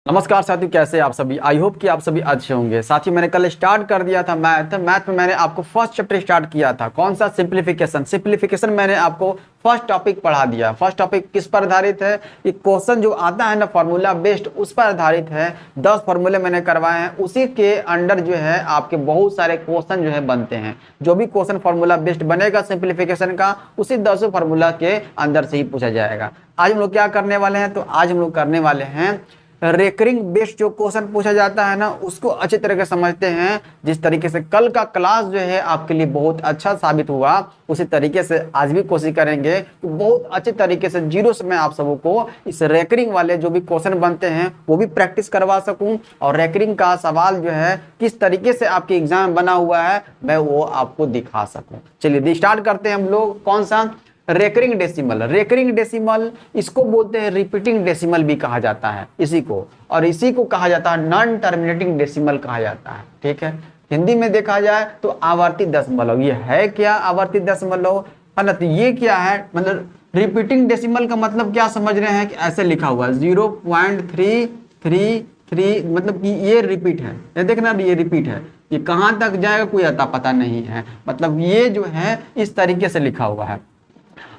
नमस्कार साथियों, कैसे आप सभी। आई होप कि आप सभी अच्छे होंगे। साथियों, मैंने कल स्टार्ट कर दिया था मैथ में मैंने आपको फर्स्ट चैप्टर स्टार्ट किया था। कौन सा? सिंप्लीफिकेशन मैंने आपको फर्स्ट टॉपिक पढ़ा दिया। फर्स्ट टॉपिक किस पर आधारित है? ये क्वेश्चन जो आता है ना फॉर्मूला बेस्ड, उस पर आधारित है। 10 फॉर्मूले मैंने करवाए हैं, उसी के अंडर जो है आपके बहुत सारे क्वेश्चन जो है बनते हैं। जो भी क्वेश्चन फॉर्मूला बेस्ड बनेगा सिंप्लीफिकेशन का, उसी 10 फॉर्मूला के अंदर से ही पूछा जाएगा। आज हम लोग क्या करने वाले हैं? तो आज हम लोग करने वाले हैं रेकरिंग बेस्ड जो क्वेश्चन पूछा जाता है ना, उसको अच्छे तरह से समझते हैं। जिस तरीके से कल का क्लास जो है आपके लिए बहुत अच्छा साबित हुआ, उसी तरीके से आज भी कोशिश करेंगे कि बहुत अच्छे तरीके से जीरो से मैं आप सबों को इस रेकरिंग वाले जो भी क्वेश्चन बनते हैं वो भी प्रैक्टिस करवा सकूं, और रेकरिंग का सवाल जो है किस तरीके से आपके एग्जाम बना हुआ है मैं वो आपको दिखा सकूं। चलिए स्टार्ट करते हैं हम लोग। कौन सा? रेकरिंग डेसिमल इसको बोलते हैं रिपीटिंग डेसिमल भी कहा जाता है इसी को, और इसी को कहा जाता है नॉन टर्मिनेटिंग डेसिमल कहा जाता है। ठीक है, हिंदी में देखा जाए तो आवर्ती दशमलव। ये है क्या आवर्ती दशमलव? है ना। तो ये क्या है, मतलब रिपीटिंग डेसिमल का मतलब क्या समझ रहे हैं कि ऐसे लिखा हुआ है 0.333, मतलब कि ये रिपीट है। ये देखना, ये रिपीट है। ये कहाँ तक जाएगा कोई अता पता नहीं है, मतलब ये जो है इस तरीके से लिखा हुआ है।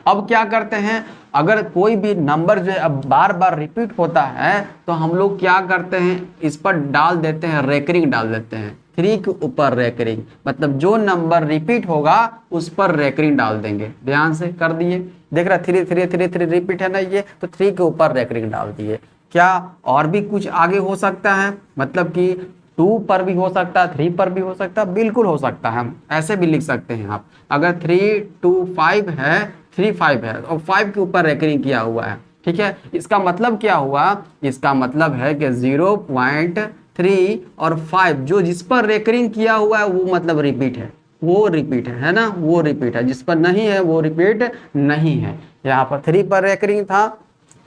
अब क्या करते हैं, अगर कोई भी नंबर जो है अब बार बार रिपीट होता है तो हम लोग क्या करते हैं, इस पर डाल देते हैं रेकरिंग, डाल देते हैं 3 के ऊपर रेकरिंग। मतलब जो नंबर रिपीट होगा उस पर रेकरिंग डाल देंगे। ध्यान से कर दिए, देख रहा 3 रिपीट है ना, ये तो 3 के ऊपर रेकरिंग डाल दिए। क्या और भी कुछ आगे हो सकता है? मतलब कि 2 पर भी हो सकता है, 3 पर भी हो सकता है, बिल्कुल हो सकता है। हम ऐसे भी लिख सकते हैं आप, अगर 3 2 5 है, 3 5 है और 5 के ऊपर रेकरिंग किया हुआ है। ठीक है, इसका मतलब क्या हुआ? इसका मतलब है कि 0.3 और 5 जो जिस पर रेकरिंग किया हुआ है वो मतलब रिपीट है, वो रिपीट है ना, वो रिपीट है। जिस पर नहीं है वो रिपीट नहीं है। यहाँ पर 3 पर रेकरिंग था,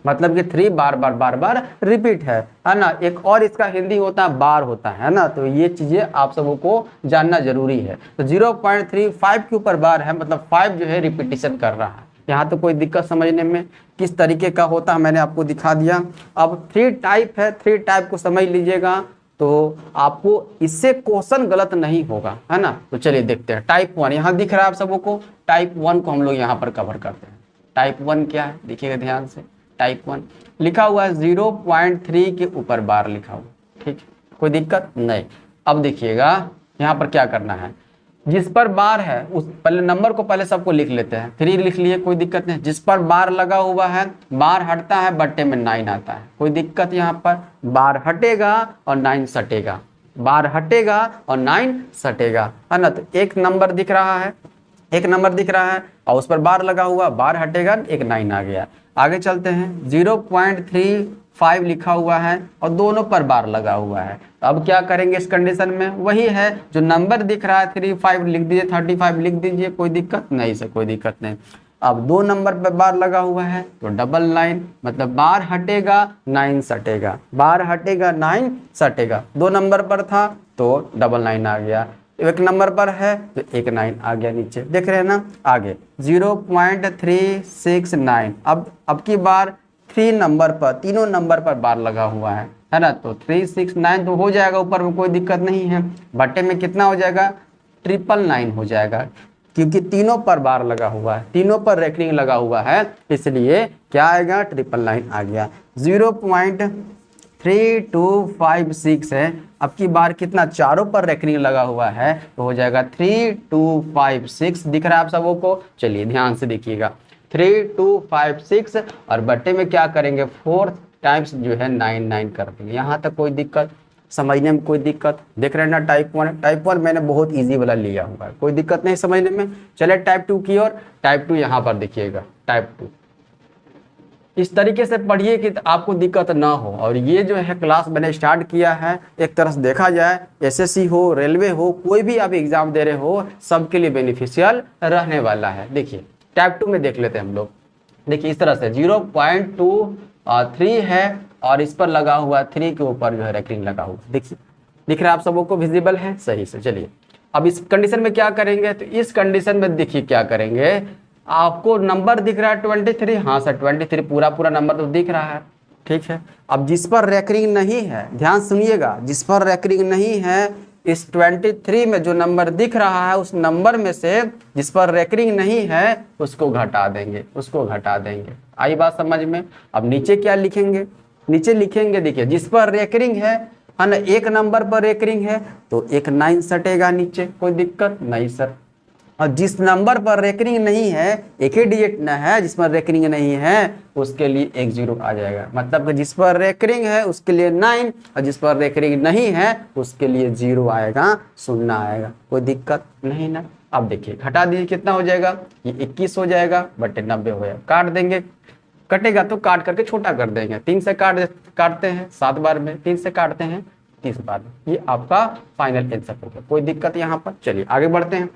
मतलब कि 3 बार बार रिपीट है ना। एक और इसका हिंदी होता है बार होता है ना। तो ये चीजें आप सबों को जानना जरूरी है। तो 0.35 के ऊपर बार है, मतलब 5 जो है रिपीटिशन कर रहा है। यहाँ तो कोई दिक्कत समझने में किस तरीके का होता है मैंने आपको दिखा दिया। अब 3 टाइप है, 3 टाइप को समझ लीजिएगा तो आपको इससे क्वेश्चन गलत नहीं होगा, है ना। तो चलिए देखते हैं। टाइप 1 यहाँ दिख रहा है आप सबों को। टाइप 1 को हम लोग यहाँ पर कवर करते हैं। टाइप 1 क्या है देखिएगा ध्यान से। टाइप 1 लिखा हुआ है 0.3 के ऊपर बार लिखा हुआ। ठीक है, कोई दिक्कत नहीं। अब देखिएगा यहाँ पर क्या करना है, जिस पर बार है उस पहले नंबर को पहले सबको लिख लेते हैं। 3 लिख लिए, कोई दिक्कत नहीं। जिस पर बार लगा हुआ है, बार हटता है बट्टे में 9 आता है, कोई दिक्कत? यहाँ पर बार हटेगा और 9 सटेगा, बार हटेगा और 9 सटेगा, है ना। तो एक नंबर दिख रहा है, एक नंबर दिख रहा है और उस पर बार लगा हुआ, बार हटेगा, एक 9 आ गया। आगे चलते हैं। 0.35 लिखा हुआ है और दोनों पर बार लगा हुआ है। अब क्या करेंगे इस कंडीशन में? वही है जो नंबर दिख रहा है 35 लिख दीजिए, 35 लिख दीजिए, कोई दिक्कत नहीं से, कोई दिक्कत नहीं। अब 2 नंबर पर बार लगा हुआ है तो डबल 9, मतलब बार हटेगा 9 सटेगा, बार हटेगा 9 सटेगा। 2 नंबर पर था तो डबल 9 आ गया। एक नंबर पर है तो एक 9 आ गया नीचे, देख रहे हैं ना। आगे 0.369। अब की बार 3 नंबर पर, तीनों नंबर पर बार लगा हुआ है ना। तो 369 तो हो जाएगा, ऊपर में कोई दिक्कत नहीं है। बट्टे में कितना हो जाएगा? 999 हो जाएगा, क्योंकि तीनों पर बार लगा हुआ है, तीनों पर रेकरिंग लगा हुआ है, इसलिए क्या आएगा? 999 आ गया। 0.3256 है। अब की बार कितना? चारों पर रेकरिंग लगा हुआ है तो हो जाएगा 3256। दिख रहा है आप सबों को? चलिए ध्यान से देखिएगा, 3256 और बट्टे में क्या करेंगे? 4 टाइम्स जो है 99 कर देंगे। यहाँ तक कोई दिक्कत समझने में? कोई दिक्कत? देख रहे हैं ना टाइप 1। टाइप 1 मैंने बहुत इजी वाला लिया हुआ है, कोई दिक्कत नहीं समझने में। चले टाइप 2 की ओर। टाइप 2 यहाँ पर देखिएगा। टाइप 2 इस तरीके से पढ़िए कि आपको दिक्कत ना हो। और ये जो है क्लास मैंने स्टार्ट किया है, एक तरह से देखा जाए एसएससी हो, रेलवे हो, कोई भी आप एग्जाम दे रहे हो, सबके लिए बेनिफिशियल रहने वाला है। देखिए टाइप 2 में देख लेते हैं हम लोग। देखिए इस तरह से 0.23 है और इस पर लगा हुआ 3 के ऊपर जो है रेकरिंग लगा हुआ। देखिए दिख रहा है आप सबों को? विजिबल है सही से। चलिए अब इस कंडीशन में क्या करेंगे? तो इस कंडीशन में देखिए क्या करेंगे, आपको नंबर दिख रहा है 23। हाँ सर 23 पूरा नंबर तो दिख रहा है। ठीक है। अब जिस पर रेकरिंग नहीं है, ध्यान सुनिएगा, जिस पर रेकरिंग नहीं है, इस 23 में जो नंबर दिख रहा है उस नंबर में से जिस पर रेकरिंग नहीं है उसको घटा देंगे, उसको घटा देंगे। आई बात समझ में। अब नीचे क्या लिखेंगे, नीचे लिखेंगे, देखिए जिस पर रेकरिंग है ना, एक नंबर पर रेकरिंग है तो एक 9 सटेगा नीचे, कोई दिक्कत नहीं सर। और जिस नंबर पर रेकरिंग नहीं है, एक ही डिजिट न है, जिस पर रेकरिंग नहीं है उसके लिए एक 0 आ जाएगा। मतलब कि जिस पर रेकरिंग है उसके लिए 9 और जिस पर रेकरिंग नहीं है उसके लिए 0 आएगा, 0 आएगा, कोई दिक्कत नहीं ना। अब देखिए घटा दीजिए, कितना हो जाएगा, ये 21 हो जाएगा बटे 90 हो जाएगा। काट देंगे, कटेगा तो काट करके छोटा कर देंगे। 3 से काटते हैं 7 बार में, 3 से काटते हैं 30 बार में। ये आपका फाइनल आंसर हो गया, कोई दिक्कत यहाँ पर। चलिए आगे बढ़ते हैं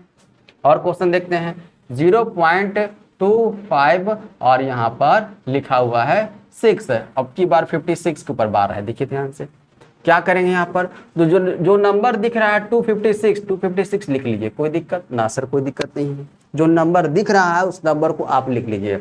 और क्वेश्चन देखते हैं। 0.25 और यहाँ पर लिखा हुआ है 6 है। अब की बार 56 के ऊपर बार है, देखिए ध्यान से क्या करेंगे यहाँ पर। तो जो नंबर दिख रहा है 256 लिख लीजिए, कोई दिक्कत ना सर, कोई दिक्कत नहीं है। जो नंबर दिख रहा है उस नंबर को आप लिख लीजिए।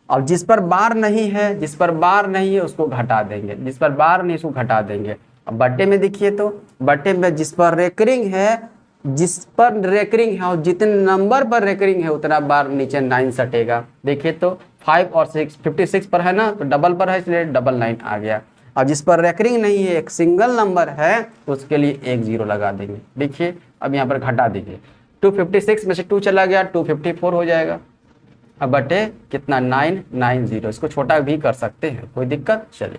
अब जिस पर बार नहीं है, जिस पर बार नहीं है उसको घटा देंगे, जिस पर बार नहीं उसको घटा देंगे। अब बट्टे में देखिए, तो बट्टे में जिस पर रेकरिंग है, जिस पर रेकरिंग है और जितने नंबर पर रेकरिंग है उतना बार नीचे 9 सटेगा। देखिए तो 5 और 6, 56 पर है ना, तो डबल पर है इसलिए 99 आ गया। अब जिस पर रेकरिंग नहीं है, एक सिंगल नंबर है, तो उसके लिए एक 0 लगा देंगे। देखिए अब यहाँ पर घटा दीजिए, 256 में से 2 चला गया, 254 हो जाएगा। अब बटे कितना, 990, इसको छोटा भी कर सकते हैं, कोई दिक्कत। चलिए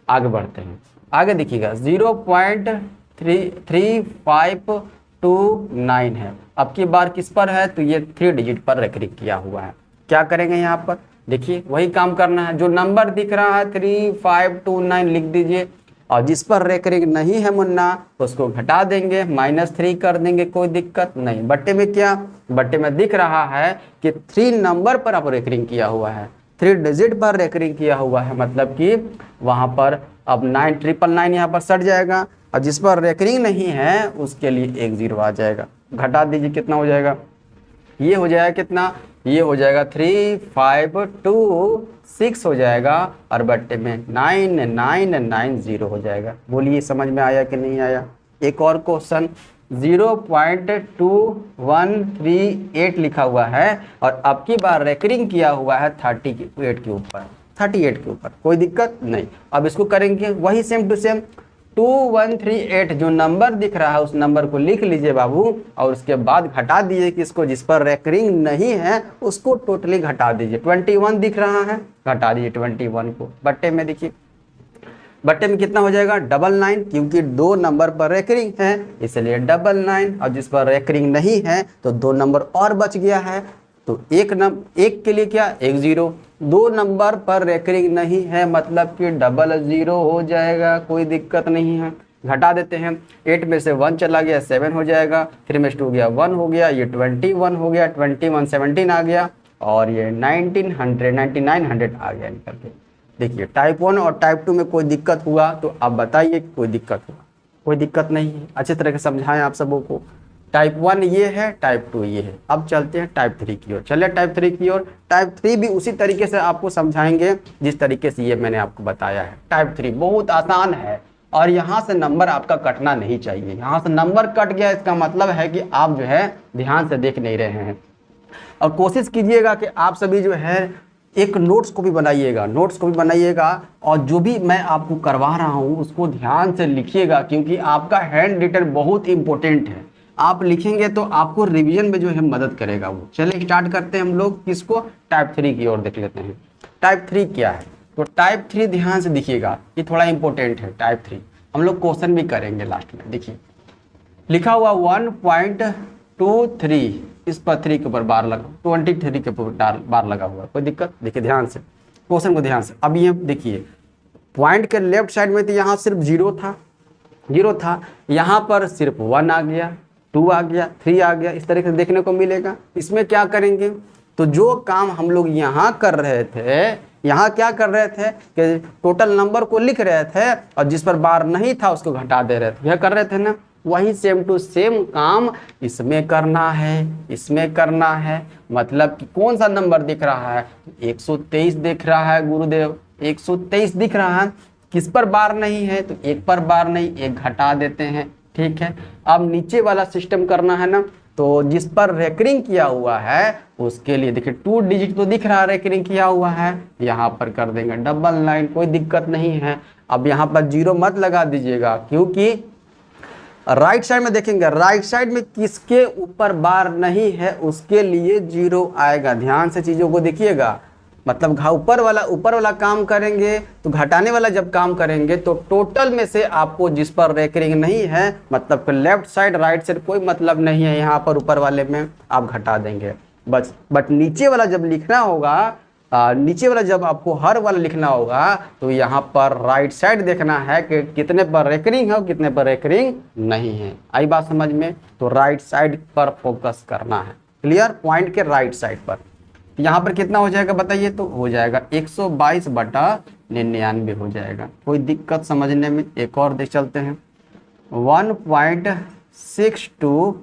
आगे बढ़ते हैं। आगे देखिएगा 0.3529 है। अब की बार किस पर है, तो ये 3 डिजिट पर रेकरिंग किया हुआ है। क्या करेंगे यहाँ पर, देखिए वही काम करना है। जो नंबर दिख रहा है 3529 लिख दीजिए, और जिस पर रेकरिंग नहीं है मुन्ना उसको घटा देंगे, -3 कर देंगे, कोई दिक्कत नहीं। बट्टे में क्या, बट्टे में दिख रहा है कि 3 नंबर पर अब रेकरिंग किया हुआ है, 3 डिजिट पर रेकरिंग किया हुआ है, मतलब कि वहाँ पर अब 999 यहाँ पर सट जाएगा। और जिस पर रेकरिंग नहीं है उसके लिए एक 0 आ जाएगा। घटा दीजिए, कितना हो जाएगा, ये हो जाएगा कितना, ये हो जाएगा 3526 हो जाएगा, और बट्टे में 9990 हो जाएगा। बोलिए समझ में आया कि नहीं आया। एक और क्वेश्चन 0.2138 लिखा हुआ है और अब की बार रेकरिंग किया हुआ है 38 के ऊपर, 38 के ऊपर, कोई दिक्कत नहीं। अब इसको करेंगे वही सेम टू सेम, 2138 जो नंबर दिख रहा है उस नंबर को लिख लीजिए बाबू, और उसके बाद घटा दीजिए कि इसको जिस पर रेकरिंग नहीं है उसको टोटली घटा दीजिए। 21 दिख रहा है, घटा दीजिए 21 को। बट्टे में देखिए, बट्टे में कितना हो जाएगा, 99, क्योंकि 2 नंबर पर रेकरिंग है इसलिए 99, और जिस पर रेकरिंग नहीं है तो 2 नंबर और बच गया है, तो एक के लिए क्या, एक 0। 2 नंबर पर रेकरिंग नहीं है मतलब कि 00 हो जाएगा, कोई दिक्कत नहीं है। घटा देते हैं, 8 में से 1 चला गया 7 हो जाएगा, 3 में से 2 गया 1 हो गया, ये 21 हो गया, 21 17 आ गया, और ये 9900 आ गया निकल के। देखिए टाइप 1 और टाइप 2 में कोई दिक्कत हुआ तो आप बताइए, कोई दिक्कत हुआ, कोई दिक्कत नहीं है। अच्छे तरह से समझाएं आप सबों को। टाइप 1 ये है, टाइप 2 ये है। अब चलते हैं टाइप 3 की ओर। चलिए टाइप 3 की ओर। टाइप 3 भी उसी तरीके से आपको समझाएंगे जिस तरीके से ये मैंने आपको बताया है। टाइप 3 बहुत आसान है और यहाँ से नंबर आपका कटना नहीं चाहिए। यहाँ से नंबर कट गया इसका मतलब है कि आप जो है ध्यान से देख नहीं रहे हैं। और कोशिश कीजिएगा कि आप सभी जो है एक नोट्स को भी बनाइएगा, नोट्स को भी बनाइएगा, और जो भी मैं आपको करवा रहा हूँ उसको ध्यान से लिखिएगा, क्योंकि आपका हैंड रिटन बहुत इंपॉर्टेंट है। आप लिखेंगे तो आपको रिवीजन में जो है मदद करेगा वो। चलिए स्टार्ट करते हैं हम लोग किसको, टाइप 3 की ओर देख लेते हैं। टाइप 3 क्या है, तो टाइप 3 ध्यान से दिखिएगा, ये थोड़ा इंपॉर्टेंट है। टाइप 3 हम लोग क्वेश्चन भी करेंगे लास्ट में। देखिए लिखा हुआ 1.23, इस पर 3 के ऊपर बार लगा, 23 के ऊपर बार लगा हुआ, कोई दिक्कत। देखिए ध्यान से क्वेश्चन को ध्यान से। अब ये देखिए पॉइंट के लेफ्ट साइड में तो यहाँ सिर्फ 0 था, यहाँ पर सिर्फ 1 आ गया, 2 आ गया, 3 आ गया, इस तरीके से देखने को मिलेगा। इसमें क्या करेंगे, तो जो काम हम लोग यहाँ कर रहे थे, यहाँ क्या कर रहे थे कि टोटल नंबर को लिख रहे थे और जिस पर बार नहीं था उसको घटा दे रहे थे, यह कर रहे थे ना। वही सेम टू सेम काम इसमें करना है, इसमें करना है। मतलब कि कौन सा नंबर दिख रहा है, 123 दिख रहा है गुरुदेव, 123 दिख रहा है, किस पर बार नहीं है, तो एक पर बार नहीं, एक घटा देते हैं, ठीक है। अब नीचे वाला सिस्टम करना है ना, तो जिस पर रेकरिंग किया हुआ है उसके लिए देखिए 2 डिजिट तो दिख रहा है रेकरिंग किया हुआ है, यहाँ पर कर देंगे डबल 9, कोई दिक्कत नहीं है। अब यहाँ पर 0 मत लगा दीजिएगा, क्योंकि राइट साइड में देखेंगे, राइट साइड में किसके ऊपर बार नहीं है उसके लिए 0 आएगा। ध्यान से चीज़ों को देखिएगा, मतलब ऊपर वाला काम करेंगे तो घटाने वाला जब काम करेंगे तो टोटल में से आपको जिस पर रेकरिंग नहीं है, मतलब लेफ्ट साइड राइट साइड कोई मतलब नहीं है, यहाँ पर ऊपर वाले में आप घटा देंगे बस। बट नीचे वाला जब लिखना होगा, नीचे वाला जब आपको हर वाला लिखना होगा तो यहाँ पर राइट साइड देखना है कि कितने पर रेकरिंग है और कितने पर रेकरिंग नहीं है। आई बात समझ में? तो राइट साइड पर फोकस करना है, क्लियर, पॉइंट के राइट साइड पर। यहाँ पर कितना हो जाएगा बताइए, तो हो जाएगा 122/99 हो जाएगा, कोई दिक्कत समझने में? एक और देख चलते हैं, 1.62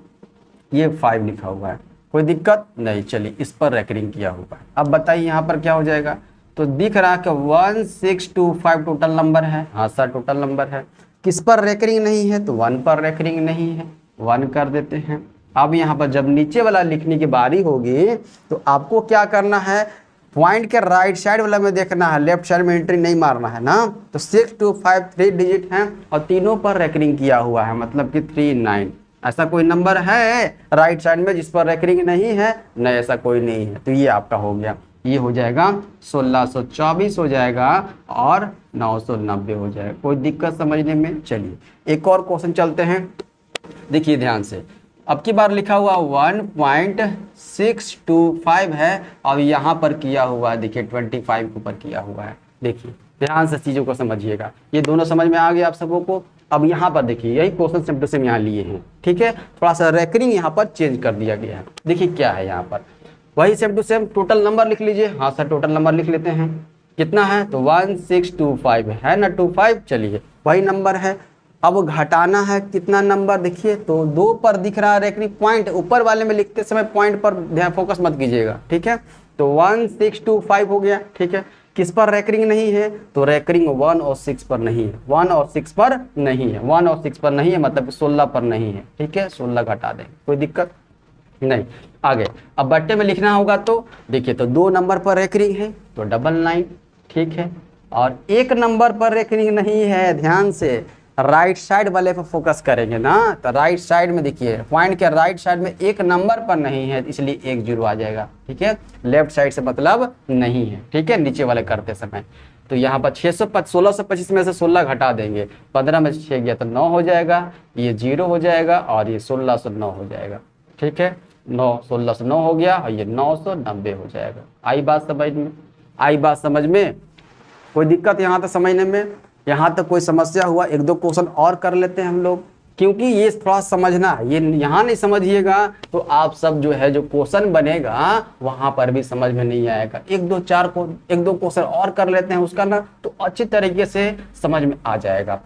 ये 5 लिखा हुआ है, कोई दिक्कत नहीं, चलिए इस पर रेकरिंग किया हुआ है। अब बताइए यहाँ पर क्या हो जाएगा, तो दिख रहा है कि 1625 टोटल नंबर है, हाँ सर टोटल नंबर है। किस पर रेकरिंग नहीं है, तो 1 पर रेकरिंग नहीं है, 1 कर देते हैं। अब यहाँ पर जब नीचे वाला लिखने की बारी होगी तो आपको क्या करना है, पॉइंट के राइट साइड वाला में देखना है, लेफ्ट साइड में एंट्री नहीं मारना है ना। तो 625 3 डिजिट हैं और तीनों पर रेकरिंग किया हुआ है, मतलब कि 39। ऐसा कोई नंबर है राइट साइड में जिस पर रेकरिंग नहीं है? नहीं, ऐसा कोई नहीं है। तो ये आपका हो गया, ये हो जाएगा 1624 हो जाएगा और 990 हो जाएगा, कोई दिक्कत समझने में? चलिए एक और क्वेश्चन चलते हैं, देखिए ध्यान से। अब की बार लिखा हुआ 1.625 है और यहाँ पर किया हुआ है देखिए 25 के ऊपर किया हुआ है। देखिए ध्यान से चीज़ों को समझिएगा, ये दोनों समझ में आ गया आप सबों को। अब यहाँ पर देखिए यही क्वेश्चन सेम टू सेम यहाँ लिए हैं, ठीक है, थोड़ा सा रेकरिंग यहाँ पर चेंज कर दिया गया है। देखिए क्या है यहाँ पर, वही same to same total number लिख लीजिए। हाँ सर टोटल नंबर लिख लेते हैं, कितना है, तो 1625 है ना, 25, चलिए वही नंबर है। अब घटाना है कितना नंबर, देखिए तो 2 पर दिख रहा है रेकरिंग, पॉइंट ऊपर वाले में लिखते समय पॉइंट पर ध्यान फोकस मत कीजिएगा, ठीक है। तो 1625 हो गया, ठीक है। किस पर रेकरिंग नहीं है, तो रेकरिंग 1 और 6 पर नहीं है, 1 और 6 पर नहीं है, 1 और 6 पर नहीं है, मतलब 16 पर नहीं है, ठीक है। 16 घटा दें, कोई दिक्कत नहीं। आगे अब बट्टे में लिखना होगा, तो देखिए तो 2 नंबर पर रेकरिंग है तो 99, ठीक है, और 1 नंबर पर रेकरिंग नहीं है। ध्यान से राइट साइड वाले पर फोकस करेंगे ना, तो राइट साइड में देखिए पॉइंट के राइट साइड में 1 नंबर पर नहीं है, इसलिए 1 0 आ जाएगा, ठीक है। लेफ्ट साइड से मतलब नहीं है, ठीक है, नीचे वाले करते समय। तो यहाँ पर 1625 में से 16 घटा देंगे, 15 में से 6 गया तो 9 हो जाएगा, ये 0 हो जाएगा और ये 1609 हो जाएगा, ठीक है। 1609 हो गया और ये 990 हो जाएगा। आई बात समझ में? आई बात समझ में? कोई दिक्कत यहाँ तक समझने में? यहाँ तक कोई समस्या हुआ? 1-2 क्वेश्चन और कर लेते हैं हम लोग, क्योंकि ये थोड़ा समझना है, ये यहाँ नहीं समझिएगा तो आप सब जो है जो क्वेश्चन बनेगा वहाँ पर भी समझ में नहीं आएगा। 1-2 क्वेश्चन और कर लेते हैं उसका ना, तो अच्छी तरीके से समझ में आ जाएगा।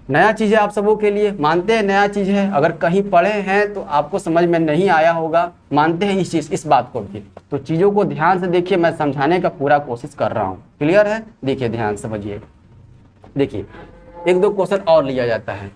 नया चीज़ है आप सबों के लिए, मानते हैं नया चीज़ है, अगर कहीं पढ़े हैं तो आपको समझ में नहीं आया होगा, मानते हैं इस बात को भी। तो चीज़ों को ध्यान से देखिए, मैं समझाने का पूरा कोशिश कर रहा हूँ, क्लियर है? देखिए ध्यान समझिए, देखिए 1-2 क्वेश्चन और लिया जाता है।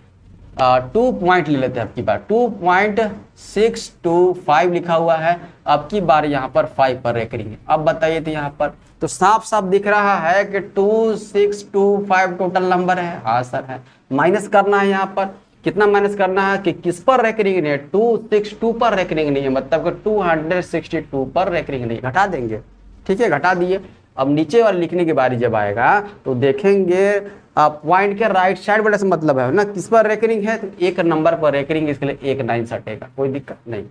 2 पॉइंट ले लेते हैं आपकी बार, 2.625 लिखा हुआ है, आपकी बार यहाँ पर 5 पर रेकरिंग है। अब बताइए तो यहाँ पर तो साफ साफ दिख रहा है कि 2625 टोटल नंबर है, हाँ सर है। माइनस करना है यहाँ पर, कितना माइनस करना है कि किस पर रेकरिंग नहीं है, 262 पर रेकरिंग नहीं है, मतलब कि 262 पर रेकरिंग नहीं, घटा देंगे, ठीक है, घटा दिए। अब नीचे वाले लिखने की बारी जब आएगा तो देखेंगे पॉइंट के राइट साइड वाले से मतलब है ना, किस पर रेकरिंग है, तो 1 नंबर पर रेकरिंग, इसके लिए 1 9 सटेगा, कोई दिक्कत नहीं।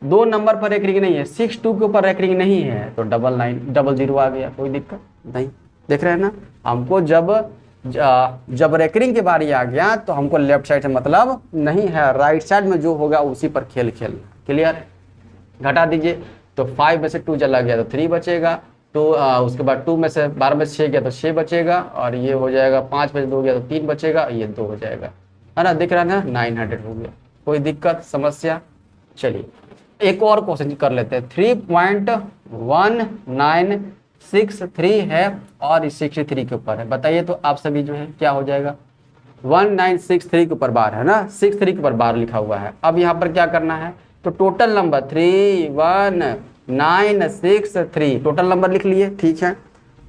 2 नंबर पर रेकरिंग नहीं है, 62 के ऊपर रेकरिंग नहीं है, तो 9900 आ गया, कोई दिक्कत नहीं। देख रहे हैं ना, हमको जब रेकरिंग की बारी आ गया तो हमको लेफ्ट साइड से मतलब नहीं है, राइट साइड में जो होगा उसी पर खेल क्लियर। घटा दीजिए, तो 5 में से 2 चला गया तो 3 बचेगा, तो उसके बाद 2 में से 12 में से 6 गया तो 6 बचेगा, और ये हो जाएगा 5 में से 2 गया तो 3 बचेगा, ये 2 हो जाएगा, है ना, दिख रहा है ना, 900 हो गया, कोई दिक्कत समस्या? चलिए एक और क्वेश्चन कर लेते हैं, 3.19 63 है और 63 के ऊपर है। बताइए तो आप सभी जो है क्या हो जाएगा, 1963 के ऊपर बार है ना, 63 के ऊपर बार लिखा हुआ है। अब यहाँ पर क्या करना है, तो टोटल नंबर 31963 टोटल नंबर लिख लिए, ठीक है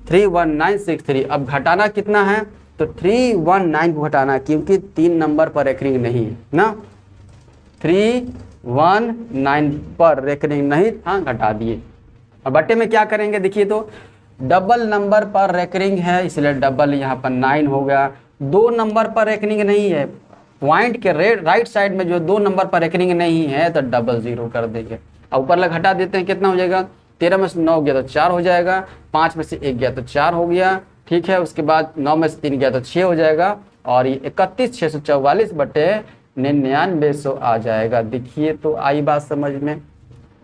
31963। अब घटाना कितना है, तो 319 को घटाना, क्योंकि 3 नंबर पर रेकरिंग नहीं है ना, 319 पर रेकरिंग नहीं था, घटा दिए। और बट्टे में क्या करेंगे, देखिए तो डबल नंबर पर रेकरिंग है, इसलिए डबल यहाँ पर 9 हो गया। 2 नंबर पर रेकरिंग नहीं है, पॉइंट के राइट साइड में जो 2 नंबर पर रेकरिंग नहीं है तो डबल 0 कर देंगे। और ऊपर लग घटा देते हैं, कितना हो जाएगा, 13 में से 9 गया तो 4 हो जाएगा, 5 में से 1 गया तो 4 हो गया, ठीक है। उसके बाद 9 में से 3 गया तो 6 हो जाएगा, और ये 31,644 बटे 9900 आ जाएगा। देखिए तो आई बात समझ में।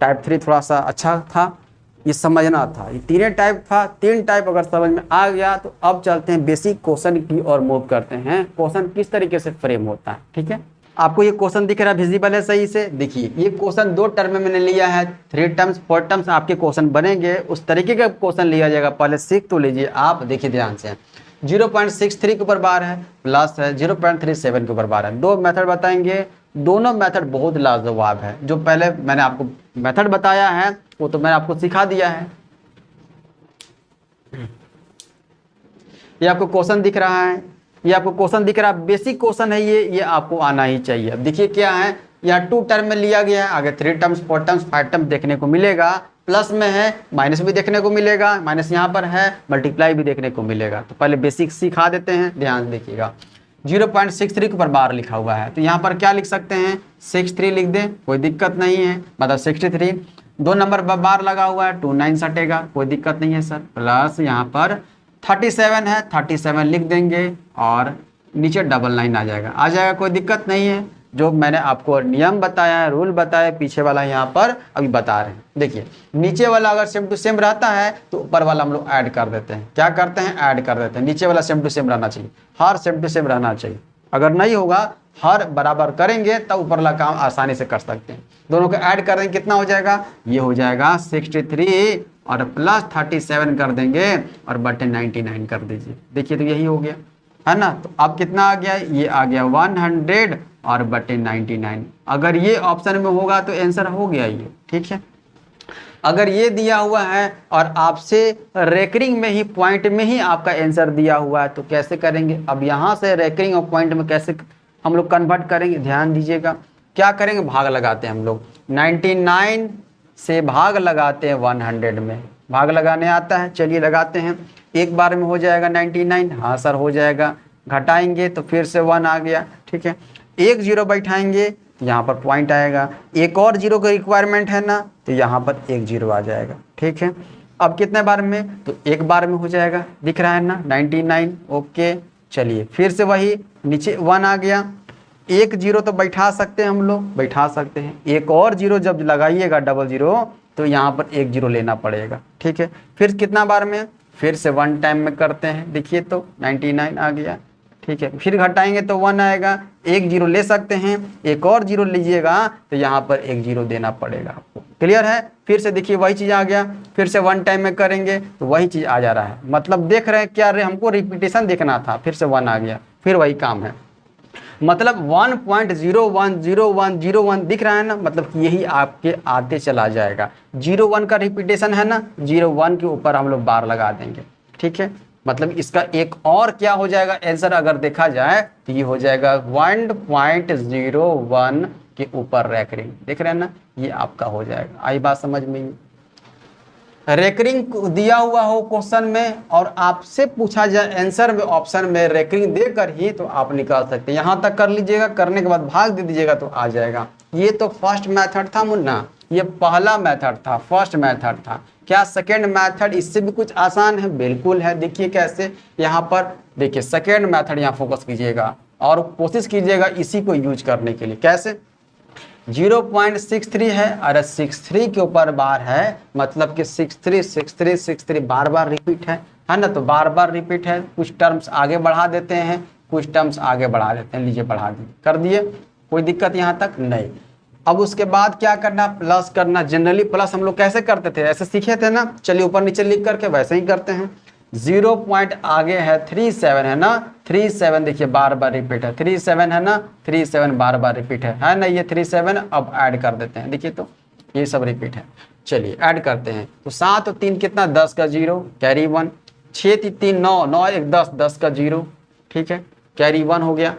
टाइप 3 थोड़ा सा अच्छा था, ये समझना था, ये 3 टाइप था, 3 टाइप अगर समझ में आ गया तो अब चलते हैं बेसिक क्वेश्चन की ओर मूव करते हैं, क्वेश्चन किस तरीके से फ्रेम होता है, ठीक है। आपको ये क्वेश्चन दिख रहा है, विजिबल है सही से। देखिए ये क्वेश्चन 2 टर्म में मैंने लिया है, 3 टर्म्स 4 टर्म्स आपके क्वेश्चन बनेंगे, उस तरीके का क्वेश्चन लिया जाएगा। पहले सीख तो लीजिए आप, देखिए ध्यान से। 0.63 के ऊपर बार है, प्लस है 0.37 के ऊपर बार है। 2 मेथड बताएंगे, दोनों मेथड बहुत लाजवाब है। जो पहले मैंने आपको मेथड बताया है वो तो मैंने आपको सिखा दिया है। ये आपको क्वेश्चन दिख रहा है, ये आपको क्वेश्चन दिख रहा है, बेसिक क्वेश्चन है ये आपको आना ही चाहिए। अब देखिए क्या है, यहाँ 2 टर्म में लिया गया है, आगे 3 टर्म्स 4 टर्म्स 5 टर्म्स देखने को मिलेगा, प्लस में है माइनस भी देखने को मिलेगा, माइनस यहाँ पर है, मल्टीप्लाई भी देखने को मिलेगा। तो पहले बेसिक सिखा देते हैं, ध्यान से देखिएगा। 0.63 के ऊपर बार लिखा हुआ है, तो यहाँ पर क्या लिख सकते हैं, 63 लिख दें, कोई दिक्कत नहीं है, मतलब 63। 2 नंबर पर बार लगा हुआ है, 29 सटेगा, कोई दिक्कत नहीं है सर। प्लस यहाँ पर 37 है, 37 लिख देंगे, और नीचे 99 आ जाएगा, कोई दिक्कत नहीं है। जो मैंने आपको नियम बताया है, रूल बताया, पीछे वाला यहाँ पर अभी बता रहे हैं। देखिए नीचे वाला अगर सेम टू सेम रहता है तो ऊपर वाला हम लोग ऐड कर देते हैं। क्या करते हैं, ऐड कर देते हैं। नीचे वाला सेम टू सेम रहना चाहिए, हर सेम टू सेम रहना चाहिए। अगर नहीं होगा, हर बराबर करेंगे तब ऊपर वाला काम आसानी से कर सकते हैं। दोनों को ऐड कर देंगे, कितना हो जाएगा, ये हो जाएगा 63 और प्लस 37 कर देंगे और बटे 99 कर दीजिए। देखिए तो यही हो गया है ना। तो अब कितना आ गया, ये आ गया 100 और बटे 99। अगर ये ऑप्शन में होगा तो आंसर हो गया ये, ठीक है। अगर ये दिया हुआ है और आपसे रेकरिंग में ही, पॉइंट में ही आपका आंसर दिया हुआ है तो कैसे करेंगे। अब यहाँ से रेकरिंग और पॉइंट में कैसे हम लोग कन्वर्ट करेंगे, ध्यान दीजिएगा। क्या करेंगे, भाग लगाते हैं हम लोग, 99 से भाग लगाते हैं 100 में, भाग लगाने आता है, चलिए लगाते हैं। एक बार में हो जाएगा 99, हाँ सर हो जाएगा। घटाएंगे तो फिर से 1 आ गया, ठीक है। एक 0 बैठाएंगे, यहाँ पर पॉइंट आएगा, एक और 0 का रिक्वायरमेंट है ना, तो यहाँ पर एक 0 आ जाएगा, ठीक है। अब कितने बार में, तो एक बार में हो जाएगा, दिख रहा है ना 99, ओके। चलिए फिर से वही, नीचे 1 आ गया, एक 0 तो बैठा सकते हैं हम लोग, बैठा सकते हैं। एक और 0 जब लगाइएगा डबल 0 तो यहाँ पर एक 0 लेना पड़ेगा, ठीक है। फिर कितना बार में, फिर से 1 टाइम में करते हैं, देखिए तो 99 आ गया, ठीक है। फिर घटाएंगे तो 1 आएगा, एक 0 ले सकते हैं, एक और 0 लीजिएगा तो यहाँ पर एक 0 देना पड़ेगा आपको, क्लियर है। फिर से देखिए वही चीज़ आ गया, फिर से 1 टाइम में करेंगे तो वही चीज़ आ जा रहा है। मतलब देख रहे हैं क्या, हमको रिपीटेशन देखना था, फिर से 1 आ गया, फिर वही काम है। मतलब 1.010101 दिख रहा है ना, मतलब कि यही आपके आते चला जाएगा। 01 का रिपीटेशन है ना, 01 के ऊपर हम लोग बार लगा देंगे, ठीक है। मतलब इसका एक और क्या हो जाएगा आंसर, अगर देखा जाए तो ये हो जाएगा 1.01 के ऊपर रेकरिंग, देख रहे हैं ना, ये आपका हो जाएगा। आई बात समझ में। रेकरिंग दिया हुआ हो क्वेश्चन में और आपसे पूछा जाए आंसर में ऑप्शन में रेकरिंग देकर ही तो आप निकाल सकते हैं। यहाँ तक कर लीजिएगा, करने के बाद भाग दे दीजिएगा तो आ जाएगा। ये तो फर्स्ट मेथड था मुन्ना, ये पहला मेथड था, फर्स्ट मेथड था। क्या सेकेंड मेथड इससे भी कुछ आसान है, बिल्कुल है। देखिए कैसे, यहाँ पर देखिए सेकेंड मेथड यहाँ फोकस कीजिएगा और कोशिश कीजिएगा इसी को यूज करने के लिए। कैसे, 0.63 है, अरे 63 के ऊपर बार है, मतलब कि 63 बार बार रिपीट है ना, तो बार बार रिपीट है। कुछ टर्म्स आगे बढ़ा देते हैं, कुछ टर्म्स आगे बढ़ा देते हैं, लीजिए बढ़ा दिए, कर दिए, कोई दिक्कत यहाँ तक नहीं। अब उसके बाद क्या करना, प्लस करना। जनरली प्लस हम लोग कैसे करते थे, ऐसे सीखे थे ना, चलिए ऊपर नीचे लिख करके वैसे ही करते हैं। 0 पॉइंट आगे है 37 है ना, 37 देखिए बार बार रिपीट है, 37 है ना, 37 बार बार रिपीट है ना, ये 37 अब ऐड कर देते हैं, देखिए तो ये सब रिपीट है। चलिए ऐड करते हैं, तो 7 और 3 कितना, 10 का 0 कैरी 1, 6 3 9, 9 1 10, 10 का 0, ठीक है कैरी 1 हो गया।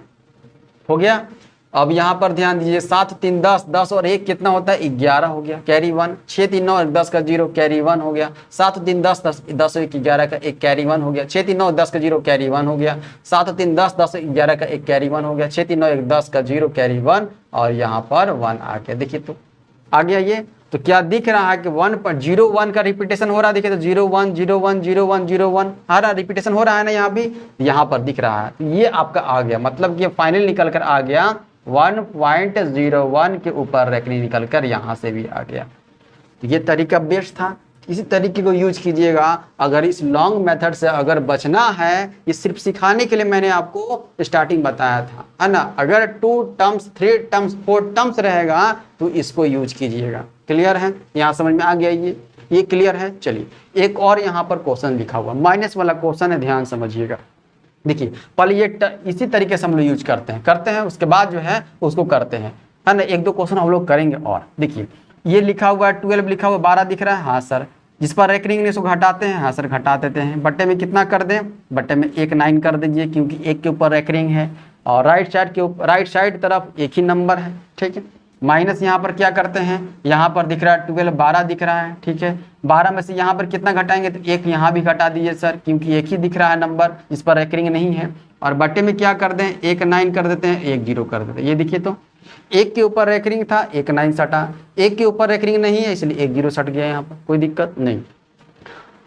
अब यहाँ पर ध्यान दीजिए, 7 3 10, 10 और 1 कितना होता है, 11 हो गया कैरी 1, 6 3 9 10 का 0 कैरी 1 हो गया, 7 3 10 10 10 1 11 का 1 कैरी 1 हो गया, 6 3 9 10 का 0 कैरी 1 हो गया, 7 3 10 10 11 का 1 कैरी 1 हो गया, 6 3 9 1 10 का 0 कैरी 1 और यहाँ पर 1 आ गया। देखिए तो आ गया ये, तो क्या दिख रहा है कि 1.01 का रिपीटेशन हो रहा है, देखिए तो 01 01 01 01 हर रिपीटेशन हो रहा है ना, यहाँ भी यहाँ पर दिख रहा है। तो ये आपका आ गया, मतलब कि फाइनल निकल कर आ गया 1.01 के ऊपर रेकनिंग निकल कर यहाँ से भी आ गया। तो ये तरीका बेस्ट था, इसी तरीके को यूज कीजिएगा। अगर इस लॉन्ग मेथड से अगर बचना है, ये सिर्फ सिखाने के लिए मैंने आपको स्टार्टिंग बताया था, है ना। अगर 2 टर्म्स 3 टर्म्स 4 टर्म्स रहेगा तो इसको यूज कीजिएगा। क्लियर है, यहाँ समझ में आ गया ये क्लियर है। चलिए एक और यहाँ पर क्वेश्चन लिखा हुआ, माइनस वाला क्वेश्चन है, ध्यान समझिएगा। देखिए पहले ये इसी तरीके से हम लोग यूज करते हैं, उसके बाद जो है उसको करते हैं, है ना। 1 2 क्वेश्चन हम लोग करेंगे और देखिए ये लिखा हुआ है 12 लिखा हुआ 12 दिख रहा है, हाँ सर। जिस पर रेकरिंग ने उसको घटाते हैं, हाँ सर घटा देते हैं। बट्टे में कितना कर दें, बट्टे में 1 9 कर दीजिए, क्योंकि 1 के ऊपर रेकरिंग है और राइट साइड तरफ एक ही नंबर है, ठीक है। माइनस यहाँ पर क्या करते हैं, यहाँ पर दिख रहा है 12 12 दिख रहा है, ठीक है। 12 में से यहाँ पर कितना घटाएंगे, तो 1 यहाँ भी घटा दीजिए सर, क्योंकि एक ही दिख रहा है नंबर, इस पर रेकरिंग नहीं है। और बट्टे में क्या कर दें, 1 9 कर देते हैं, 1 0 कर देते हैं। ये देखिए तो 1 के ऊपर रेकरिंग था, 1 9 सटा, 1 के ऊपर रेकरिंग नहीं है इसलिए 1 0 सट गया, यहाँ पर कोई दिक्कत नहीं।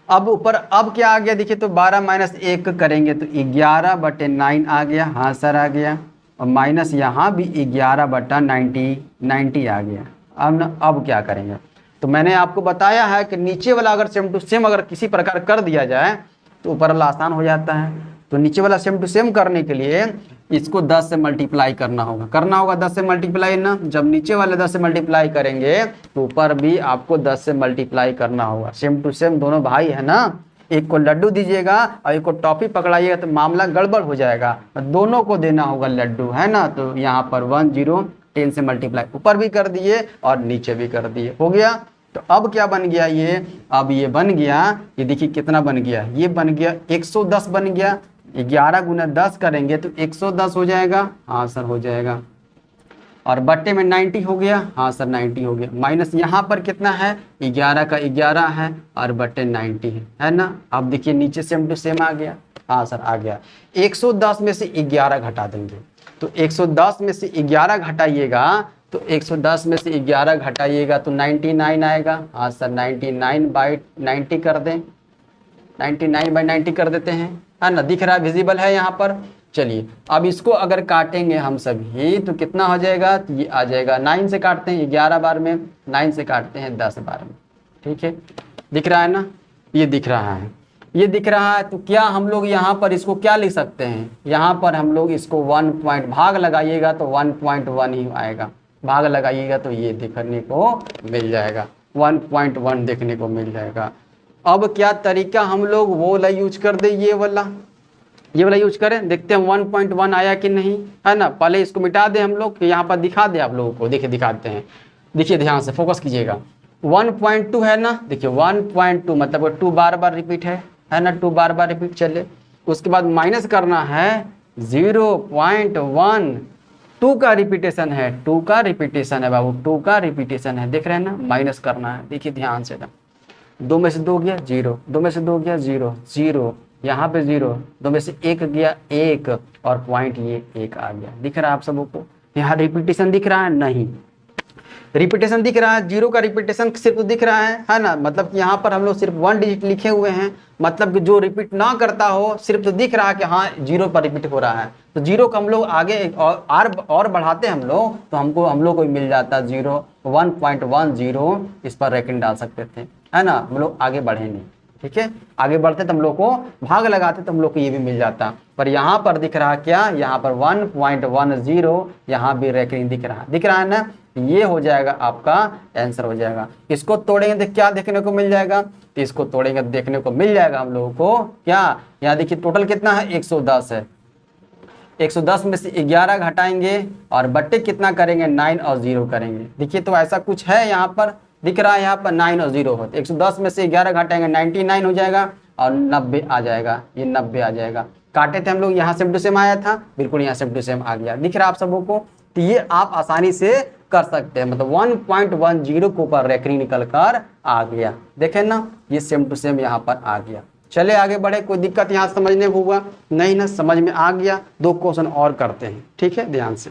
अब ऊपर अब क्या आ गया, देखिए तो 12 माइनस 1 करेंगे तो 11/9 आ गया, हाँ सर आ गया। और माइनस यहाँ भी 11/90 आ गया। अब क्या करेंगे, तो मैंने आपको बताया है कि नीचे वाला अगर सेम टू सेम अगर किसी प्रकार कर दिया जाए तो ऊपर वाला आसान हो जाता है। तो नीचे वाला सेम टू सेम करने के लिए इसको 10 से मल्टीप्लाई करना होगा 10 से मल्टीप्लाई ना। जब नीचे वाले 10 से मल्टीप्लाई करेंगे तो ऊपर भी आपको 10 से मल्टीप्लाई करना होगा। सेम टू सेम दोनों भाई है ना, एक को लड्डू दीजिएगा और एक को टॉफी पकड़ाइएगा तो मामला गड़बड़ हो जाएगा, दोनों को देना होगा लड्डू, है ना। तो यहाँ पर 1 0 10 से मल्टीप्लाई ऊपर भी कर दिए और नीचे भी कर दिए, हो गया। तो अब क्या बन गया ये, अब ये बन गया, ये देखिए कितना बन गया, ये बन गया 110 बन गया। 11 गुना 10 करेंगे तो 110 हो जाएगा, हाँ सर हो जाएगा। और बट्टे में 90 हो गया, हाँ सर 90 हो गया। माइनस यहाँ पर कितना है, 11 का 11 है और बट्टे 90 है ना। अब देखिए नीचे सेम टू सेम आ गया, हाँ सर आ गया। 110 में से 11 घटा देंगे, तो 110 में से 11 घटाइएगा, तो 110 में से 11 घटाइएगा तो 99 आएगा, हाँ सर 99/90 कर दें, 99/90 कर देते हैं, है ना। दिख रहा है, विजिबल है यहाँ पर। चलिए अब इसको अगर काटेंगे हम सभी तो कितना हो जाएगा, तो ये आ जाएगा 9 से काटते हैं 11 बार में, 9 से काटते हैं 10 बार में, ठीक है। दिख रहा है ना, ये दिख रहा है, ये दिख रहा है। तो क्या हम लोग यहाँ पर इसको क्या लिख सकते हैं, यहाँ पर हम लोग इसको 1 पॉइंट भाग लगाइएगा तो 1.1 ही आएगा, भाग लगाइएगा तो ये देखने को मिल जाएगा, 1.1 देखने को मिल जाएगा। अब क्या तरीका हम लोग वो वाला यूज कर दे, ये वाला यूज करें, देखते हैं 1.1 आया कि नहीं, है ना। पहले इसको मिटा दें हम लोग, यहाँ पर दिखा दे आप लोगों को, देखिए दिखाते हैं, देखिए ध्यान से फोकस कीजिएगा। 1.2 है ना, देखिए 1.2 मतलब 2 बार बार रिपीट है ना, 2 बार बार रिपीट। चले उसके बाद माइनस करना है 0.1, 2 का रिपीटेशन है, 2 का रिपीटेशन है बाबू, 2 का रिपीटेशन है, देख रहे हैं ना। माइनस करना है, देखिए ध्यान से, 2 में से 2 गया 0, 2 में से 2 गया 0 0, यहाँ पे 0, 2 में से 1 गया 1 और पॉइंट ये 1 आ गया। दिख रहा है आप सबों को, यहाँ रिपीटेशन दिख रहा है, नहीं रिपीटेशन दिख रहा है, 0 का रिपीटेशन सिर्फ दिख रहा है ना। मतलब कि यहाँ पर हम लोग सिर्फ 1 डिजिट लिखे हुए हैं, मतलब कि जो रिपीट ना करता हो सिर्फ तो दिख रहा है कि हाँ 0 पर रिपीट हो रहा है। तो 0 को हम लोग आगे और बढ़ाते हम लोग तो हम लोग को मिल जाता 1.10, इस पर रेकरिंग डाल सकते थे, है ना। हम लोग आगे बढ़े नहीं, ठीक है। आगे बढ़ते तो हम लोग को भाग लगाते तो हम लोग को ये भी मिल जाता, पर यहाँ पर दिख रहा क्या, यहाँ पर 1.10, यहाँ भी रेकरिंग दिख रहा है ना। ये हो जाएगा आपका आंसर हो जाएगा। इसको तोड़ेंगे तो क्या देखने को मिल जाएगा, तो इसको तोड़ेंगे तो देखने को मिल जाएगा हम लोगों को क्या, यहाँ देखिए टोटल कितना है 110 है, 110 में से 11 घटाएंगे और बट्टे कितना करेंगे 9 और 0 करेंगे। देखिए तो ऐसा कुछ है यहाँ पर दिख रहा है, यहाँ पर 9 और 0 हो, 110 में से 11 घटाएंगे 99 हो जाएगा और 90 आ जाएगा, ये 90 आ जाएगा। काटे थे हम लोग, यहाँ सेम टू सेम आया था, बिल्कुल यहाँ सेम टू सेम आ गया, दिख रहा है आप सबों को। तो ये आप आसानी से कर सकते हैं, मतलब 1.10 के ऊपर रेकरिंग निकल कर आ गया, देखें ना, ये सेम टू सेम यहाँ पर आ गया। चले आगे बढ़े, कोई दिक्कत यहाँ समझने को हुआ नहीं ना, समझ में आ गया। 2 क्वेश्चन और करते हैं, ठीक है, ध्यान से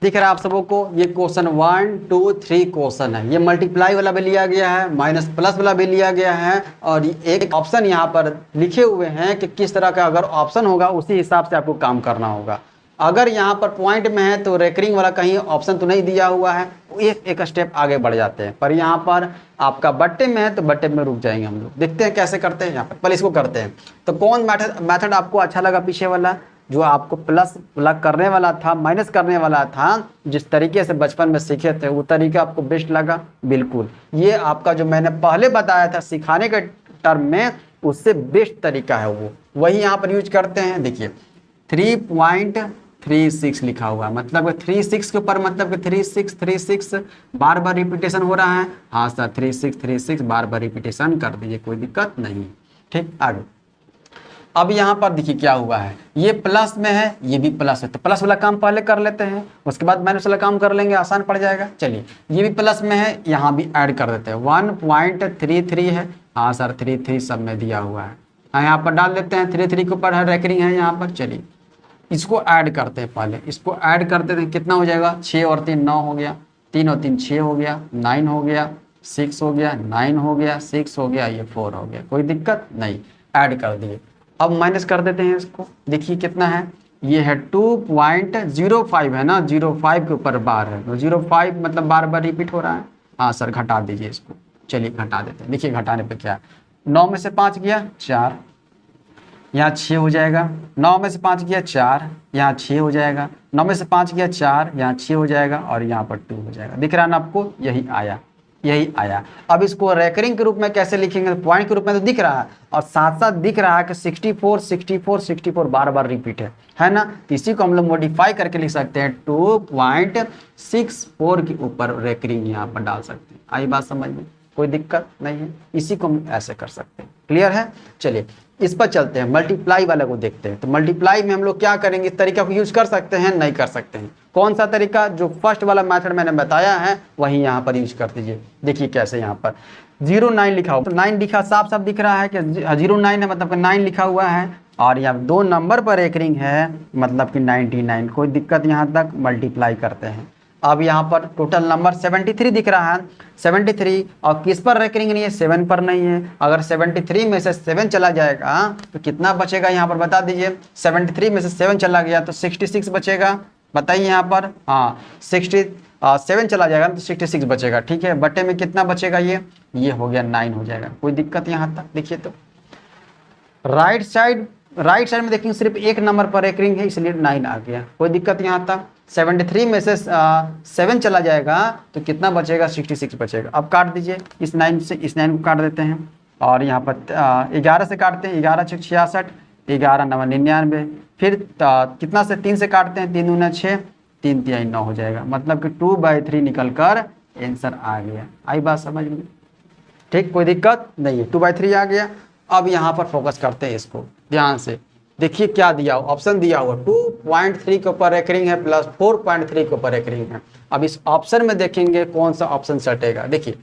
दिख रहा है आप सबों को। ये क्वेश्चन 1 2 3 क्वेश्चन है, ये मल्टीप्लाई वाला भी लिया गया है, माइनस प्लस वाला भी लिया गया है, और एक ऑप्शन यहाँ पर लिखे हुए हैं कि किस तरह का अगर ऑप्शन होगा उसी हिसाब से आपको काम करना होगा। अगर यहाँ पर पॉइंट में है तो रेकरिंग वाला कहीं ऑप्शन तो नहीं दिया हुआ है, एक स्टेप आगे बढ़ जाते हैं, पर यहाँ पर आपका बट्टे में है तो बट्टे में रुक जाएंगे हम लोग। देखते हैं कैसे करते हैं यहाँ पर, पहले इसको करते हैं। तो कौन मेथड आपको अच्छा लगा, पीछे वाला जो आपको प्लस करने वाला था, माइनस करने वाला था, जिस तरीके से बचपन में सीखे थे वो तरीका आपको बेस्ट लगा? बिल्कुल, ये आपका जो मैंने पहले बताया था सिखाने के टर्म में, उससे बेस्ट तरीका है वो, वही यहाँ पर यूज करते हैं। देखिए 3.36 लिखा हुआ है, मतलब 36 के ऊपर, मतलब 36 बार बार रिपीटेशन हो रहा है। हाँ सर 36 बार बार रिपीटेशन कर दीजिए, कोई दिक्कत नहीं। ठीक, आगे अब यहाँ पर देखिए क्या हुआ है, ये प्लस में है, ये भी प्लस है, तो प्लस वाला काम पहले कर लेते हैं, उसके बाद माइनस वाला काम कर लेंगे, आसान पड़ जाएगा। चलिए ये भी प्लस में है, यहाँ भी ऐड कर देते हैं। 1.33 है, हाँ सर 33 सब में दिया हुआ है, हाँ यहाँ पर डाल देते हैं। 33 के ऊपर है, रेकरिंग है यहाँ पर। चलिए इसको ऐड करते हैं, पहले इसको ऐड करते हैं, कितना हो जाएगा, 6 और 3 9 हो गया, 3 और 3 6 हो गया, 9 हो गया, 6 हो गया, 9 हो गया, 6 हो गया, ये 4 हो गया, कोई दिक्कत नहीं, ऐड कर दिए। अब माइनस कर देते हैं इसको, देखिए कितना है, ये है 2.05 है ना, 05 के ऊपर बार है, तो 05 मतलब बार बार रिपीट हो रहा है। हाँ सर घटा दीजिए इसको, चलिए घटा देते हैं। देखिए घटाने पे क्या है, 9 में से 5 गया 4, यहाँ 6 हो जाएगा, 9 में से 5 गया 4, यहाँ 6 हो जाएगा, 9 में से 5 गया 4, यहाँ 6 हो जाएगा, और यहाँ पर 2 हो जाएगा। दिख रहा है ना आपको, यही आया, यही आया। अब इसको रेकरिंग के रूप में कैसे लिखेंगे, पॉइंट के रूप में तो दिख रहा है, और साथ साथ दिख रहा है कि 64 बार बार रिपीट है ना, तो इसी को हम लोग मॉडिफाई करके लिख सकते हैं, 2.64 के ऊपर रेकरिंग यहाँ पर डाल सकते हैं। आई बात समझ में, कोई दिक्कत नहीं है, इसी को हम ऐसे कर सकते हैं। क्लियर है? चलिए इस पर चलते हैं, मल्टीप्लाई वाले को देखते हैं। तो मल्टीप्लाई में हम लोग क्या करेंगे, इस तरीका को यूज कर सकते हैं, नहीं कर सकते हैं। कौन सा तरीका, जो फर्स्ट वाला मेथड मैंने बताया है वही यहाँ पर यूज कर दीजिए। देखिए कैसे, यहाँ पर 09 लिखा हुआ, तो 9 लिखा साफ साफ दिख रहा है कि 09 है, मतलब 9 लिखा हुआ है, और यहाँ 2 नंबर पर रेकरिंग है, मतलब कि 99, कोई दिक्कत यहाँ तक। मल्टीप्लाई करते हैं, अब यहाँ पर टोटल नंबर 73 दिख रहा है, 73, और किस पर रेकरिंग नहीं है, 7 पर नहीं है। अगर 73 में से 7 चला जाएगा तो कितना बचेगा, यहाँ पर बता दीजिए। 73 में से 7 चला गया तो 66 बचेगा, बताइए यहाँ पर। हाँ 7 चला जाएगा तो 66 बचेगा, ठीक है। बटे में कितना बचेगा, ये हो गया 9 हो जाएगा, कोई दिक्कत यहाँ तक। देखिए तो राइट साइड में देखेंगे सिर्फ एक नंबर पर रेकरिंग है, इसलिए 9 आ गया, कोई दिक्कत यहाँ तक। 73 में से 7 चला जाएगा तो कितना बचेगा, 66 बचेगा। अब काट दीजिए, इस 9 से इस 9 को काट देते हैं, और यहाँ पर 11 से काटते हैं, 11 6 66, 11 9 99, फिर कितना से 3 से काटते हैं, 3 दूना 6, 3 3 9 हो जाएगा, मतलब कि 2/3 निकल कर आंसर आ गया। आई बात समझ में? ठीक, कोई दिक्कत नहीं है, 2/3 आ गया। अब यहाँ पर फोकस करते हैं इसको ध्यान से, देखिए क्या दिया हुआ, ऑप्शन दिया हुआ 2.3 के ऊपर रेकरिंग है, प्लस 4.3 के ऊपर रेकरिंग है। अब इस ऑप्शन में देखेंगे कौन सा ऑप्शन सटेगा। देखिए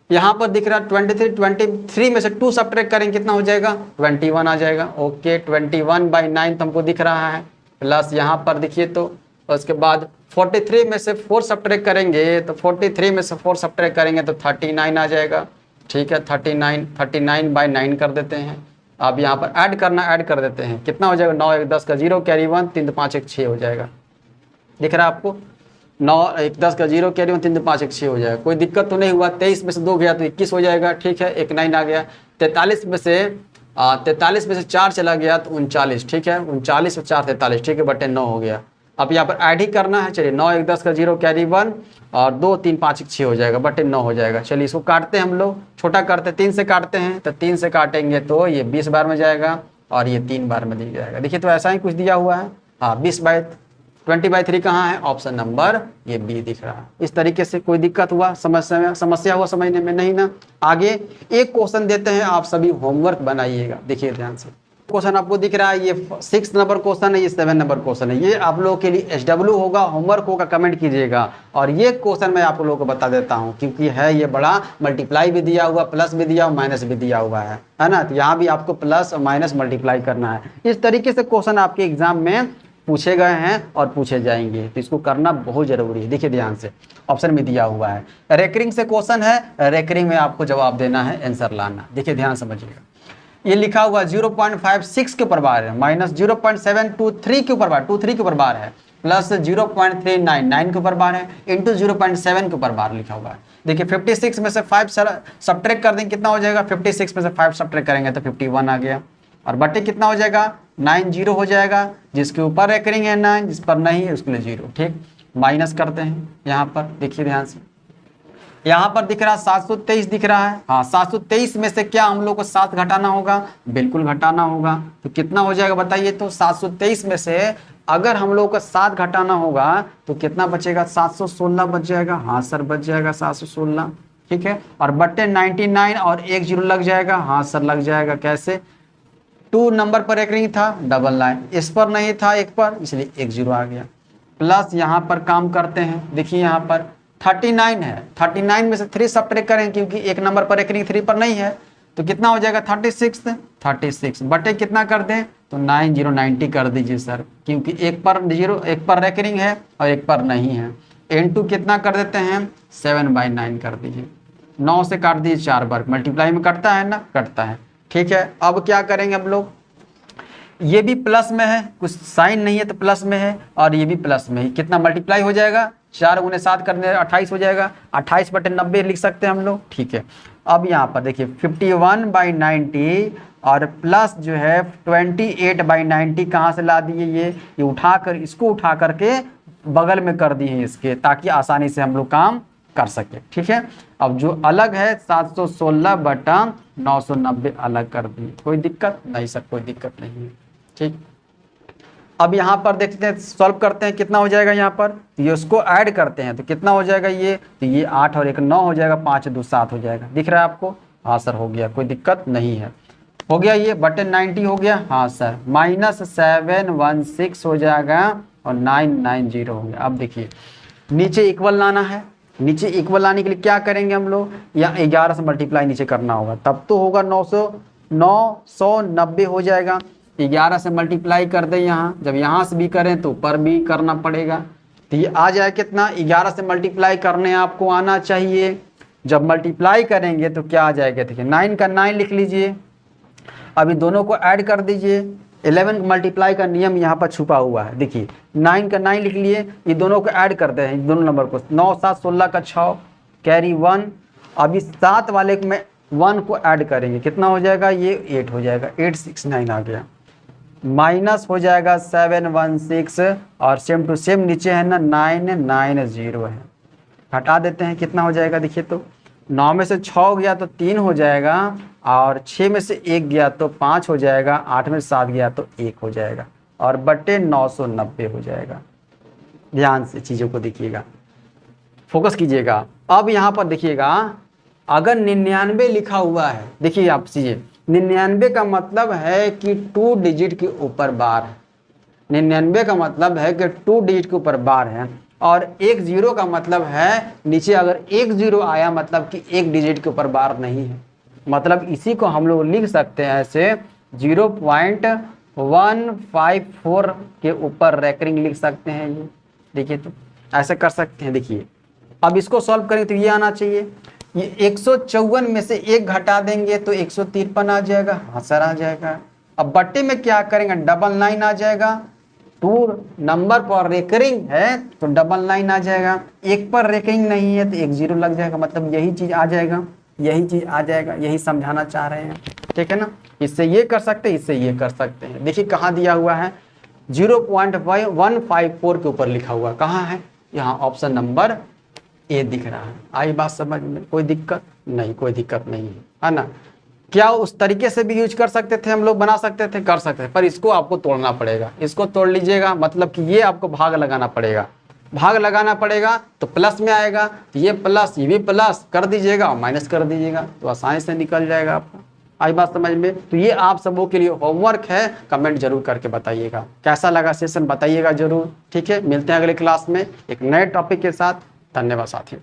यहाँ पर दिख रहा है 23 में से 2 सब्ट्रैक्ट करेंगे, कितना हो जाएगा, 21 आ जाएगा। ओके 21/9 तो हमको दिख रहा है, प्लस यहाँ पर देखिए तो उसके बाद 43 में से 4 सब्ट्रैक्ट करेंगे, तो 43 में से 4 सब्ट्रैक्ट करेंगे तो 39 आ जाएगा, ठीक है। 39/9 कर देते हैं। अब यहाँ पर ऐड कर देते हैं, कितना हो जाएगा, 9 1 10 का 0 कैरी 1, 3 2 5 1 6 हो जाएगा। दिख रहा है आपको, 9 1 10 का 0 कैरी 1, 3 2 5 1 6 हो जाएगा, कोई दिक्कत तो नहीं हुआ। 23 में से 2 गया तो 21 हो जाएगा, ठीक है। एक 9 आ गया। 43 में से 4 चला गया तो 39, ठीक है। 39 और 4 43, ठीक है, बटे 9 हो गया। अब यहाँ पर ऐड ही करना है। चलिए 9 1 10 का 0 कैरी 1 और 2 3 5 6 हो जाएगा, बटे 9 हो जाएगा। चलिए इसको काटते हैं हम लोग, छोटा करते 3 से काटते हैं, तो 3 से काटेंगे तो ये 20 बार में जाएगा और ये 3 बार में दिया जाएगा। देखिए तो ऐसा ही कुछ दिया हुआ है। हाँ 20/3 कहाँ है? ऑप्शन नंबर ये बी दिख रहा है। इस तरीके से कोई दिक्कत हुआ समस्या हुआ समझने में? नहीं ना। आगे एक क्वेश्चन देते हैं, आप सभी होमवर्क बनाइएगा। देखिए ध्यान से, क्वेश्चन आपको दिख रहा है, ये 6 नंबर क्वेश्चन है, ये 7 नंबर क्वेश्चन है। ये आप लोगों के लिए SW होगा, होमवर्क होगा, कमेंट कीजिएगा। और ये क्वेश्चन मैं आप लोगों को बता देता हूँ, क्योंकि है ये बड़ा, मल्टीप्लाई भी दिया हुआ, प्लस भी दिया हुआ, माइनस भी दिया हुआ है ना। तो यहाँ भी आपको प्लस और माइनस मल्टीप्लाई करना है। इस तरीके से क्वेश्चन आपके एग्जाम में पूछे गए हैं और पूछे जाएंगे, तो इसको करना बहुत जरूरी है। देखिए ध्यान से, ऑप्शन में दिया हुआ है रेकरिंग से क्वेश्चन है, रेकरिंग में आपको जवाब देना है, आंसर लाना। देखिए ध्यान समझिएगा, ये लिखा हुआ 0.56 के ऊपर बार है, माइनस 0.723 के ऊपर बार, 23 के ऊपर बार है, प्लस 0.399 के ऊपर बार है, इंटू 0.7 के ऊपर बार लिखा हुआ है। देखिए 56 में से 5 सब्ट्रैक्ट कर देंगे, कितना हो जाएगा? 56 में से 5 सब्ट्रैक्ट करेंगे तो 51 आ गया, और बटे कितना हो जाएगा? 90 हो जाएगा। जिसके ऊपर रेकरिंग है 9, जिस पर नहीं है उसके लिए 0। ठीक, माइनस करते हैं यहाँ पर। देखिए ध्यान से, यहाँ पर दिख रहा है 723 दिख रहा है। हाँ 723 में से क्या हम लोग को 7 घटाना होगा? बिल्कुल घटाना होगा। तो कितना हो जाएगा बताइए? तो 723 में से अगर हम लोग को 7 घटाना होगा तो कितना बचेगा? 716 बच जाएगा। हाँ सर बच जाएगा 716। ठीक है, और बट्टे 99 और 1 0 लग जाएगा। हाँ सर लग जाएगा। कैसे? 2 नंबर पर रेकरिंग था, डबल लाइन, इस पर नहीं था 1 पर, इसलिए 1 0 आ गया। प्लस यहाँ पर काम करते हैं। देखिए यहाँ पर 39 है, 39 में से 3 सब्ट्रैक्ट करें, क्योंकि 1 नंबर पर रेकरिंग 3 पर नहीं है, तो कितना हो जाएगा? 36 बटे कितना कर दें? तो 90 कर दीजिए सर, क्योंकि 1 पर रेकरिंग है और 1 पर नहीं है। इनटू कितना कर देते हैं? 7/9 कर दीजिए। 9 से काट दीजिए 4 बार, मल्टीप्लाई में कटता है ना? कटता है। ठीक है, अब क्या करेंगे हम लोग? ये भी प्लस में है, कुछ साइन नहीं है तो प्लस में है, और ये भी प्लस में ही। कितना मल्टीप्लाई हो जाएगा? 4 × 7 करने 28 हो जाएगा। 28/90 लिख सकते हैं हम लोग। ठीक है, अब यहाँ पर देखिए 51/90 और प्लस जो है 28/90 कहाँ से ला दिए? ये उठाकर, इसको उठा करके बगल में कर दिए इसके, ताकि आसानी से हम लोग काम कर सके। ठीक है, अब जो अलग है 716/990 अलग कर दिए। कोई दिक्कत नहीं सर? कोई दिक्कत नहीं है। ठीक, अब यहाँ पर देखते हैं, सॉल्व करते हैं, कितना हो जाएगा यहाँ पर? ये उसको ऐड करते हैं तो कितना हो जाएगा? ये तो ये 8 और 1 9 हो जाएगा, 5 2 7 हो जाएगा। दिख रहा है आपको? हाँ सर हो गया, कोई दिक्कत नहीं है। हो गया, ये बटे 90 हो गया। हाँ सर, माइनस 716 हो जाएगा और 990 हो गया। अब देखिए नीचे इक्वल लाना है। नीचे इक्वल लाने के लिए क्या करेंगे हम लोग? या 11 से मल्टीप्लाई नीचे करना होगा, तब तो होगा 990 हो जाएगा। 11 से मल्टीप्लाई कर दें यहाँ, जब यहाँ से भी करें तो ऊपर भी करना पड़ेगा। तो ये आ जाए कितना? 11 से मल्टीप्लाई करने आपको आना चाहिए। जब मल्टीप्लाई करेंगे तो क्या आ जाएगा? देखिए 9 का 9 लिख लीजिए, अभी दोनों को ऐड कर दीजिए। 11 मल्टीप्लाई का नियम यहाँ पर छुपा हुआ है। देखिए 9 का 9 लिख लिए, ये दोनों को ऐड करते हैं, दोनों नंबर को। 9 7 16 का 6 कैरी 1, अभी 7 वाले में 1 को ऐड करेंगे, कितना हो जाएगा? ये 8 हो जाएगा। 869 आ गया। माइनस हो जाएगा 716 और सेम टू सेम नीचे है ना 990 है, हटा देते हैं, कितना हो जाएगा? देखिए तो 9 में से 6 गया तो 3 हो जाएगा, और 6 में से 1 गया तो 5 हो जाएगा, 8 में से 7 गया तो 1 हो जाएगा, और बटे 990 हो जाएगा। ध्यान से चीज़ों को देखिएगा, फोकस कीजिएगा। अब यहाँ पर देखिएगा, अगर 99 लिखा हुआ है, देखिए आप चीज़ें, 99 का मतलब है कि 2 डिजिट के ऊपर बार है। 99 का मतलब है कि 2 डिजिट के ऊपर बार है, और 1 0 का मतलब है नीचे अगर 1 0 आया मतलब कि 1 डिजिट के ऊपर बार नहीं है। मतलब इसी को हम लोग लिख सकते हैं ऐसे 0.154 के ऊपर रेकरिंग लिख सकते हैं। ये देखिए तो ऐसे कर सकते हैं। देखिए अब इसको सॉल्व करें तो ये आना चाहिए, ये 154 में से 1 घटा देंगे तो 153 आ जाएगा। हाँ सर आ जाएगा। अब बट्टे में क्या करेंगे? 99 आ जाएगा। 2 नंबर पर रेकरिंग है तो 99 आ जाएगा, 1 पर रेकरिंग नहीं है तो 1 0 लग जाएगा। मतलब यही चीज आ जाएगा, यही चीज आ जाएगा, यही समझाना चाह रहे हैं। ठीक है ना? इससे ये कर सकते हैं, इससे ये कर सकते हैं। देखिए कहाँ दिया हुआ है, 0.154 के ऊपर लिखा हुआ कहाँ है? यहाँ ऑप्शन नंबर ए दिख रहा है। आई बात समझ में? कोई दिक्कत नहीं, कोई दिक्कत नहीं है ना। क्या उस तरीके से भी यूज कर सकते थे हम लोग, बना सकते थे, कर सकते थे, पर इसको आपको तोड़ना पड़ेगा। इसको तोड़ लीजिएगा, मतलब कि ये आपको भाग लगाना पड़ेगा। भाग लगाना पड़ेगा तो प्लस में आएगा, तो ये प्लस, ये भी प्लस कर दीजिएगा और माइनस कर दीजिएगा, तो आसानी से निकल जाएगा आपका। आई बात समझ में? तो ये आप सबों के लिए होमवर्क है, कमेंट जरूर करके बताइएगा कैसा लगा सेशन, बताइएगा जरूर। ठीक है, मिलते हैं अगले क्लास में एक नए टॉपिक के साथ। धन्यवाद साथियों।